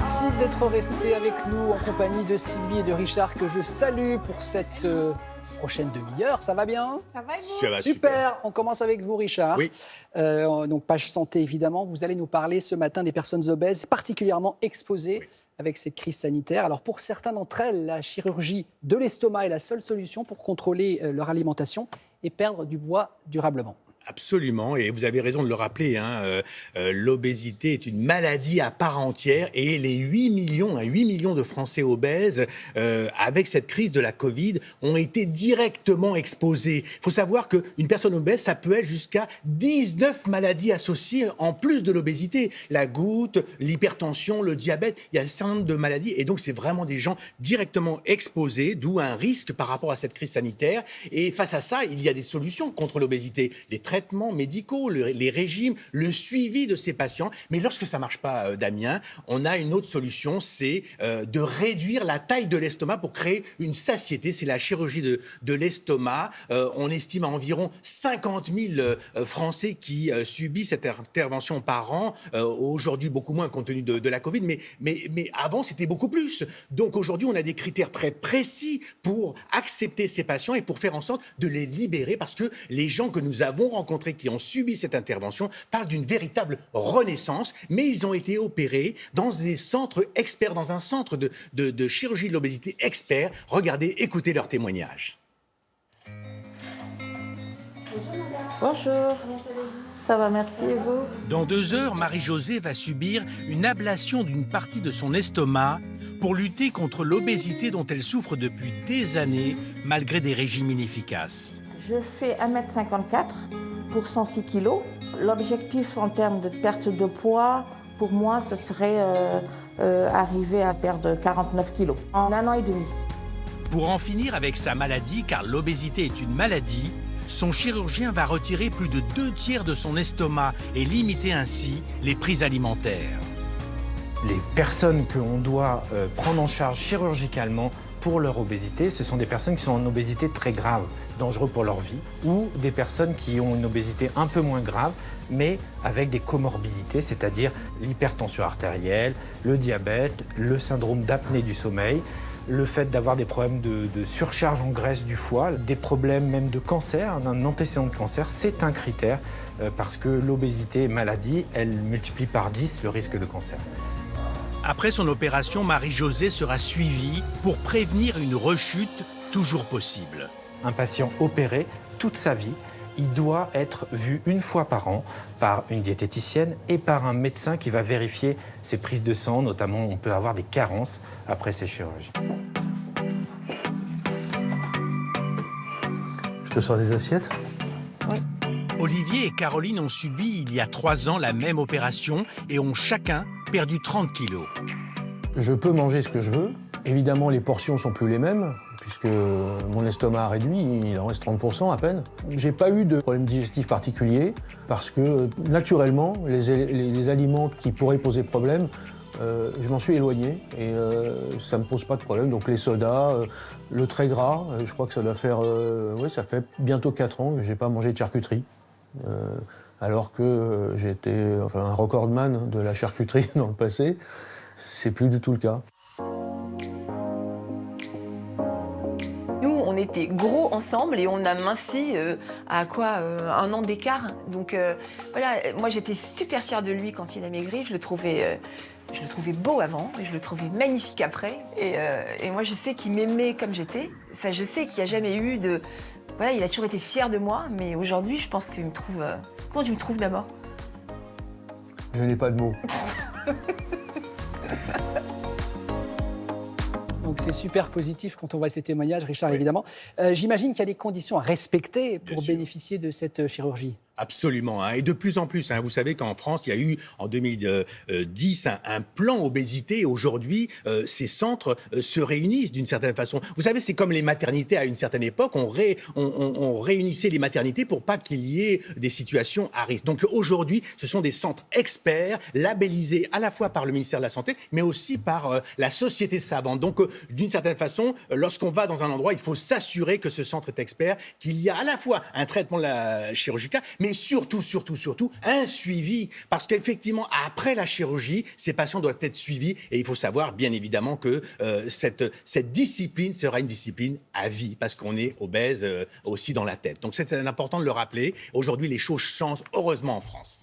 Merci d'être resté avec nous en compagnie de Sylvie et de Richard que je salue pour cette prochaine demi-heure. Ça va bien? Ça va et vous? Ça va super. On commence avec vous, Richard. Oui. Donc, page santé, évidemment. Vous allez nous parler ce matin des personnes obèses particulièrement exposées avec cette crise sanitaire. Alors, pour certains d'entre elles, la chirurgie de l'estomac est la seule solution pour contrôler leur alimentation et perdre du poids durablement. Absolument, et vous avez raison de le rappeler, l'obésité est une maladie à part entière et les 8 millions de Français obèses, avec cette crise de la Covid, ont été directement exposés. Il faut savoir qu'une personne obèse, ça peut être jusqu'à 19 maladies associées en plus de l'obésité. La goutte, l'hypertension, le diabète, il y a un certain nombre de maladies et donc c'est vraiment des gens directement exposés, d'où un risque par rapport à cette crise sanitaire. Et face à ça, il y a des solutions contre l'obésité, les traitements médicaux, les régimes, le suivi de ces patients. Mais lorsque ça ne marche pas, Damien, on a une autre solution, c'est de réduire la taille de l'estomac pour créer une satiété. C'est la chirurgie de l'estomac. On estime à environ 50 000 Français qui subissent cette intervention par an. Aujourd'hui, beaucoup moins compte tenu de la Covid, mais avant, c'était beaucoup plus. Donc aujourd'hui, on a des critères très précis pour accepter ces patients et pour faire en sorte de les libérer parce que les gens que nous avons rencontrés qui ont subi cette intervention parlent d'une véritable renaissance, mais ils ont été opérés dans des centres experts, dans un centre de chirurgie de l'obésité expert. Regardez, écoutez leurs témoignages. Bonjour, ça va, merci, et vous? Dans 2 heures, Marie-Josée va subir une ablation d'une partie de son estomac pour lutter contre l'obésité dont elle souffre depuis des années, malgré des régimes inefficaces. Je fais 1m54 pour 106 kg. L'objectif en termes de perte de poids, pour moi, ce serait arriver à perdre 49 kg en 1 an et demi. Pour en finir avec sa maladie, car l'obésité est une maladie, son chirurgien va retirer plus de 2/3 de son estomac et limiter ainsi les prises alimentaires. Les personnes qu'on doit prendre en charge chirurgicalement pour leur obésité, ce sont des personnes qui sont en obésité très grave, dangereux pour leur vie, ou des personnes qui ont une obésité un peu moins grave, mais avec des comorbidités, c'est-à-dire l'hypertension artérielle, le diabète, le syndrome d'apnée du sommeil, le fait d'avoir des problèmes de surcharge en graisse du foie, des problèmes même de cancer, d'un antécédent de cancer, c'est un critère parce que l'obésité maladie, elle multiplie par 10 le risque de cancer. Après son opération, Marie-Josée sera suivie pour prévenir une rechute toujours possible. Un patient opéré toute sa vie, il doit être vu 1 fois par an par une diététicienne et par un médecin qui va vérifier ses prises de sang. Notamment, on peut avoir des carences après ces chirurgies. Je te sors des assiettes? Oui. Olivier et Caroline ont subi il y a 3 ans la même opération et ont chacun perdu 30 kilos. Je peux manger ce que je veux. Évidemment, les portions sont plus les mêmes, puisque mon estomac a réduit, il en reste 30% à peine. J'ai pas eu de problème digestif particulier, parce que naturellement, les aliments qui pourraient poser problème, je m'en suis éloigné et ça me pose pas de problème. Donc les sodas, le très gras, je crois que ça doit faire, ça fait bientôt 4 ans que j'ai pas mangé de charcuterie. Alors que j'étais un recordman de la charcuterie dans le passé, c'est plus du tout le cas. Nous, on était gros ensemble et on a minci à quoi 1 an d'écart. Donc voilà, moi j'étais super fière de lui quand il a maigri. Je le trouvais beau avant et je le trouvais magnifique après. Et moi je sais qu'il m'aimait comme j'étais. Enfin, je sais qu'il n'y a jamais eu de... Voilà, il a toujours été fier de moi, mais aujourd'hui je pense qu'il me trouve... Comment tu me trouves d'abord? Je n'ai pas de mots. Donc c'est super positif quand on voit ces témoignages, Richard, évidemment. J'imagine qu'il y a des conditions à respecter pour bénéficier de cette chirurgie. Absolument, et de plus en plus. Vous savez qu'en France, il y a eu en 2010 un plan obésité. Aujourd'hui, ces centres se réunissent d'une certaine façon. Vous savez, c'est comme les maternités à une certaine époque. On réunissait les maternités pour pas qu'il y ait des situations à risque. Donc aujourd'hui, ce sont des centres experts, labellisés à la fois par le ministère de la Santé, mais aussi par la société savante. Donc d'une certaine façon, lorsqu'on va dans un endroit, il faut s'assurer que ce centre est expert, qu'il y a à la fois un traitement chirurgical, mais mais surtout, un suivi. Parce qu'effectivement, après la chirurgie, ces patients doivent être suivis. Et il faut savoir, bien évidemment, que cette discipline sera une discipline à vie, parce qu'on est obèse aussi dans la tête. Donc c'est important de le rappeler. Aujourd'hui, les choses changent, heureusement, en France.